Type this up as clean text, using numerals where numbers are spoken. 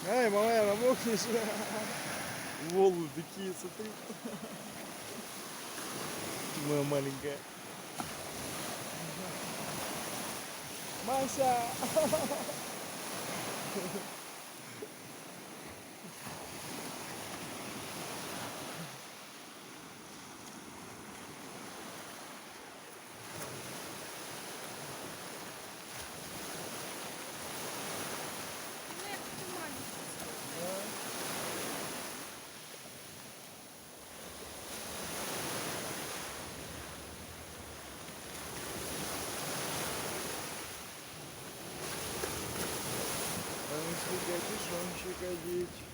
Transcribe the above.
Ай, малая, намокнешь. Волны такие, смотри. Моя маленькая. Мася! А ну сколько тишончик одеть.